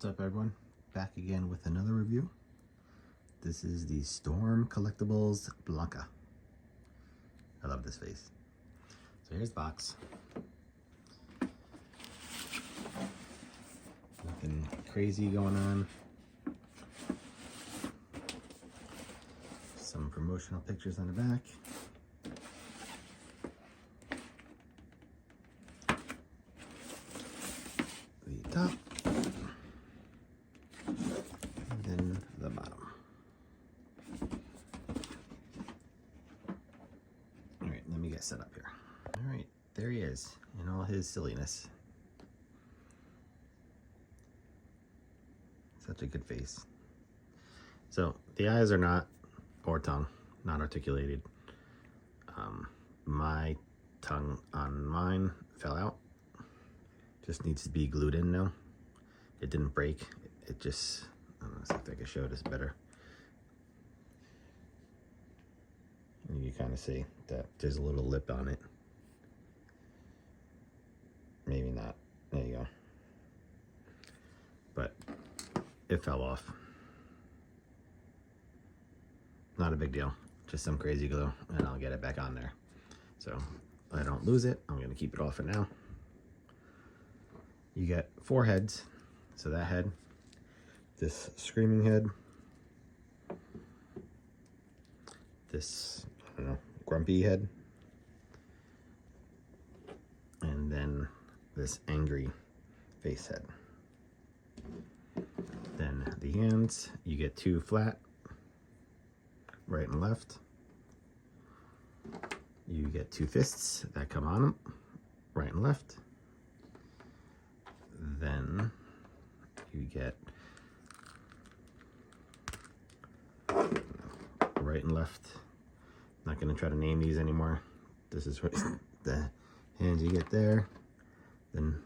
What's up, everyone? Back again with another review. This is the Storm Collectibles Blanka. I love this face. So here's the box. Nothing crazy going on. Some promotional pictures on the back. The top. And then the bottom. Alright, let me get set up here. Alright, there he is in all his silliness. Such a good face. So the eyes are not, or tongue, not articulated. My tongue on mine fell out. Just needs to be glued in now. It didn't break. It just, I don't know, see if I can show this better. And you kind of see that there's a little lip on it. Maybe not. There you go. But it fell off. Not a big deal. Just some crazy glue, and I'll get it back on there. So I don't lose it. I'm gonna keep it off for now. You get 4 heads. So that head, this screaming head, this, I don't know, grumpy head, and then this angry face head. Then the hands, you get 2 flat, right and left. You get 2 fists that come on them, right and left. Then you get right and left. Not going to try to name these anymore. This is what the hands you get there. Then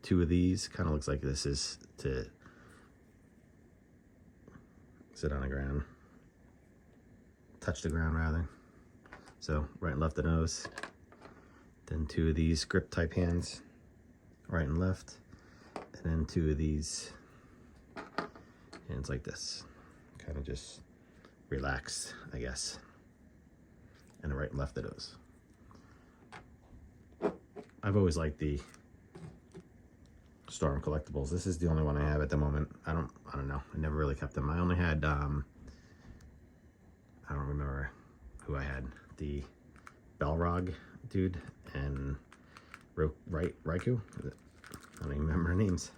2 of these. Kind of looks like this is to sit on the ground. Touch the ground rather. So right and left of nose. Then 2 of these grip type hands. Right and left. And then 2 of these hands like this. Kind of just relaxed, I guess. And the right and left of those. I've always liked the Storm Collectibles. This is the only one I have at the moment. I don't know. I never really kept them. I only had I don't remember who I had. The Balrog dude and Raikou. I don't even remember their names.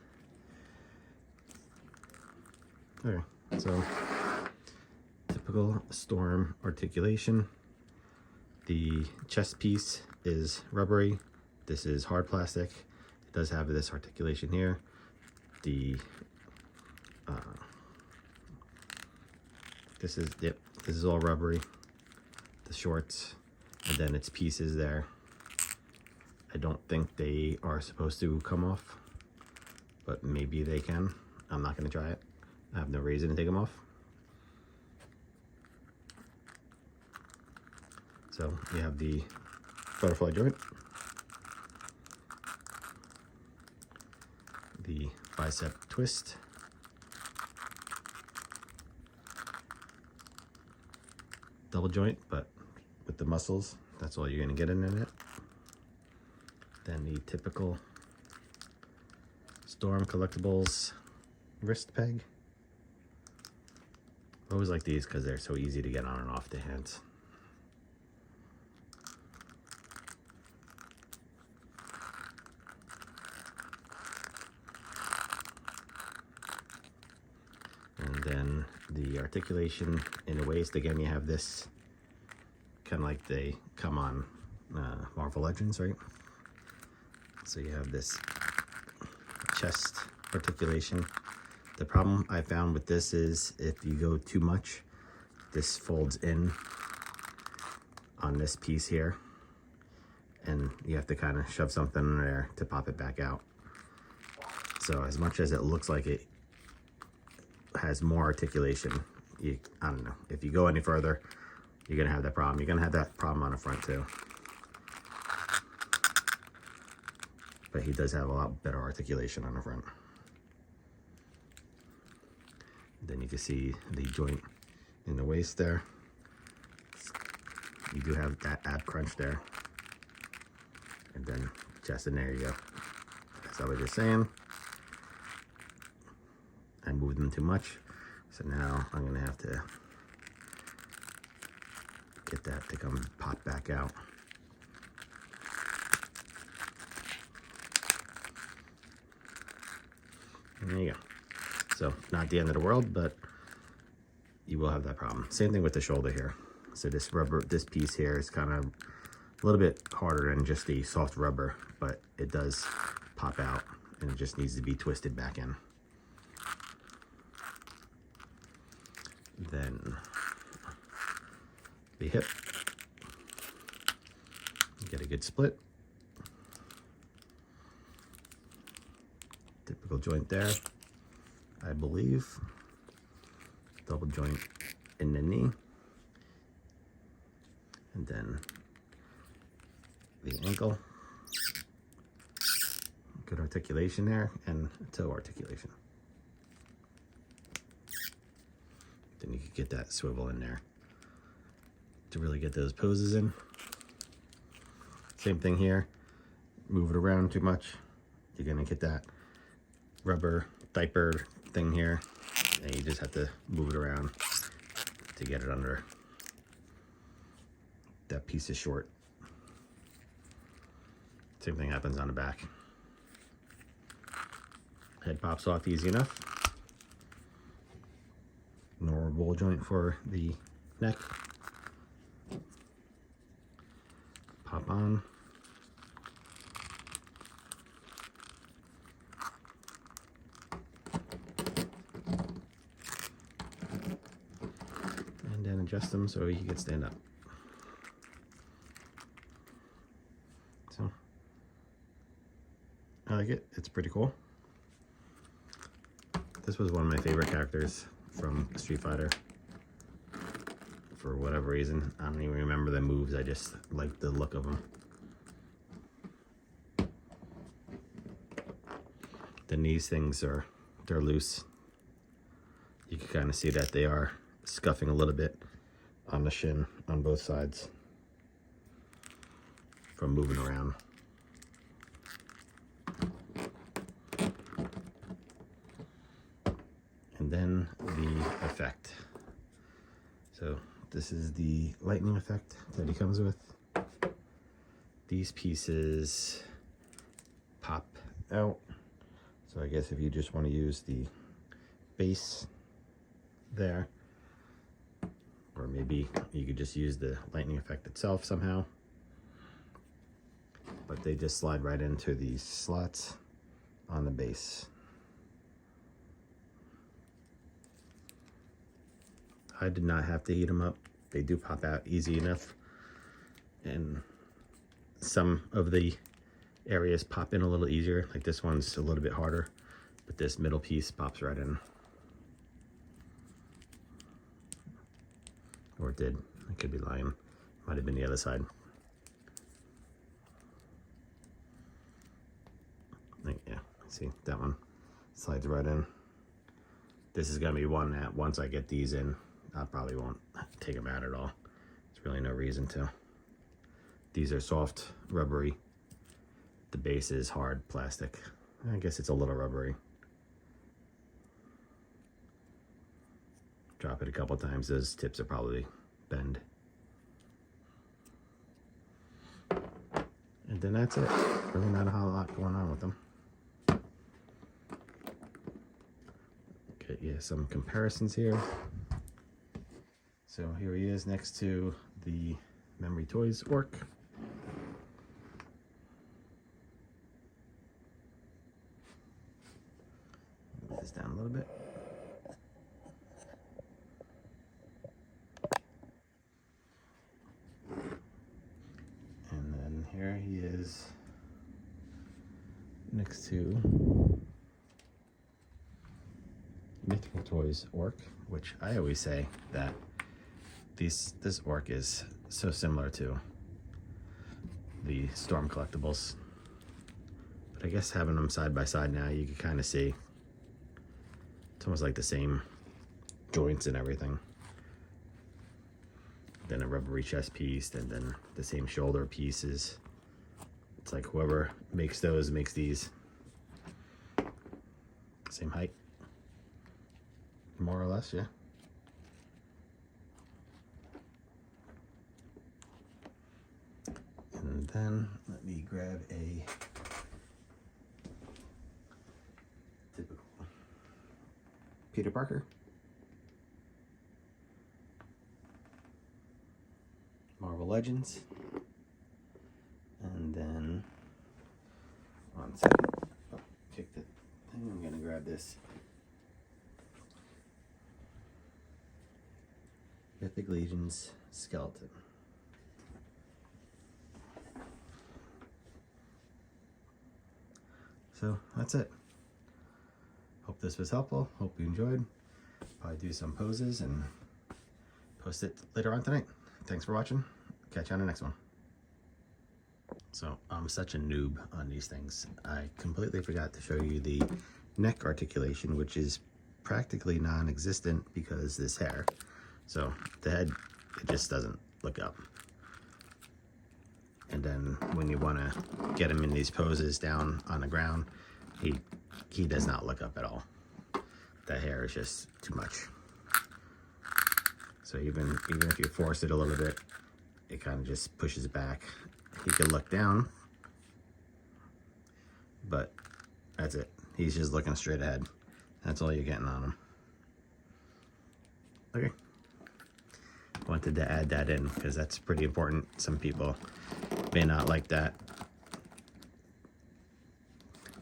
Okay, so typical Storm articulation. The chest piece is rubbery. This is hard plastic. It does have this articulation here. The this is all rubbery. The shorts, and then its pieces there. I don't think they are supposed to come off, but maybe they can. I'm not going to try it. I have no reason to take them off. So you have the butterfly joint, the bicep twist, double joint, but with the muscles, that's all you're going to get in it. Then the typical Storm Collectibles wrist peg. I always like these because they're so easy to get on and off the hands. And then the articulation in the waist, again, you have this kind of like they come on Marvel Legends, right? So you have this chest articulation. The problem I found with this is if you go too much, this folds in on this piece here, and you have to kind of shove something in there to pop it back out. So as much as it looks like it has more articulation, I don't know, if you go any further, you're gonna have that problem. You're gonna have that problem on the front too. But he does have a lot better articulation on the front. then you can see the joint in the waist there. You do have that ab crunch there. And then chest, and there you go. As I was just saying, I moved them too much. So now I'm gonna have to get that to come pop back out. And there you go. So not the end of the world, but you will have that problem. Same thing with the shoulder here. So this rubber, this piece here is kind of a little bit harder than just the soft rubber, but it does pop out and it just needs to be twisted back in. Then the hip, get a good split. Typical joint there, I believe. Double joint in the knee. And then the ankle. Good articulation there, and toe articulation. Then you can get that swivel in there to really get those poses in. Same thing here. Move it around too much, you're gonna get that rubber diaper thing here, and you just have to move it around to get it under. That piece is short. Same thing happens on the back. Head pops off easy enough. Normal roll joint for the neck. Pop on. And then adjust them so you can stand up. So I like it. It's pretty cool. This was one of my favorite characters from Street Fighter. For whatever reason, I don't even remember the moves. I just like the look of them. Then these things they're loose. You can kind of see that they are scuffing a little bit on the shin on both sides from moving around. And then the effect. So this is the lightning effect that he comes with. These pieces pop out. So I guess if you just want to use the base there, or maybe you could just use the lightning effect itself somehow. But they just slide right into these slots on the base. I did not have to heat them up. They do pop out easy enough. And some of the areas pop in a little easier. Like this one's a little bit harder, but this middle piece pops right in. Or it did. I could be lying. Might have been the other side. Yeah, see, that one slides right in. This is gonna be one that once I get these in, I probably won't take them out at all. There's really no reason to. These are soft, rubbery. The base is hard plastic. I guess it's a little rubbery. Drop it a couple times, those tips will probably bend. And then that's it. Really not a whole lot going on with them. Okay, yeah, some comparisons here. So here he is next to the Memory Toys Orc. Move this down a little bit. And then here he is next to Mythical Toys Orc, which I always say that this orc is so similar to the Storm Collectibles. But I guess having them side by side now, you can kind of see it's almost like the same joints and everything. Then a rubbery chest piece, and then the same shoulder pieces. It's like whoever makes those makes these. Same height, more or less, yeah. And then let me grab a typical Peter Parker. Marvel Legends. And then, one second, oh, kicked it. I'm gonna grab this Mythic Legion's skeleton. So that's it. Hope this was helpful. Hope you enjoyed. Probably do some poses and post it later on tonight. Thanks for watching. Catch you on the next one. So I'm such a noob on these things. I completely forgot to show you the neck articulation, which is practically non-existent because this hair. So the head, it just doesn't look up. And then when you want to get him in these poses down on the ground, he does not look up at all. The hair is just too much. So even if you force it a little bit, it kind of just pushes it back. He can look down, but that's it. He's just looking straight ahead. That's all you're getting on him. Okay. Wanted to add that in because that's pretty important. Some people may not like that,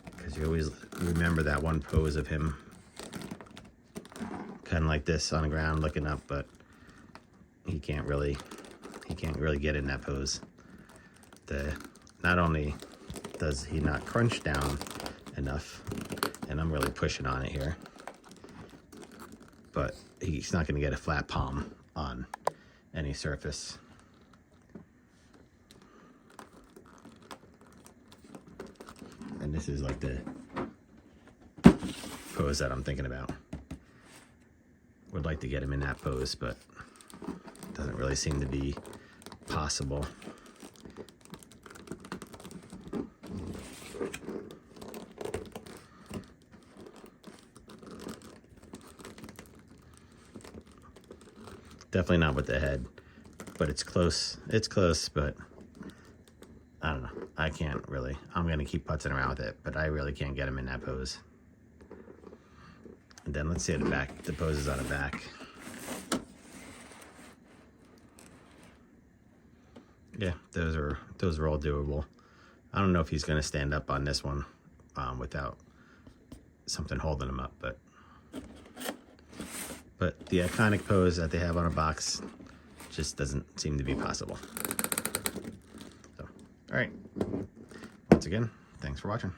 because you always remember that one pose of him kind of like this on the ground looking up, but he can't really get in that pose. Not only does he not crunch down enough, and I'm really pushing on it here, but he's not going to get a flat palm on any surface. And this is like the pose that I'm thinking about. Would like to get him in that pose, but doesn't really seem to be possible. Definitely not with the head, but it's close. It's close, but I don't know. I can't really. I'm going to keep putzing around with it, but I really can't get him in that pose. And then let's see the back. The poses on the back. Yeah, those are all doable. I don't know if he's going to stand up on this one without something holding him up, but the iconic pose that they have on a box just doesn't seem to be possible. So, all right. Once again, thanks for watching.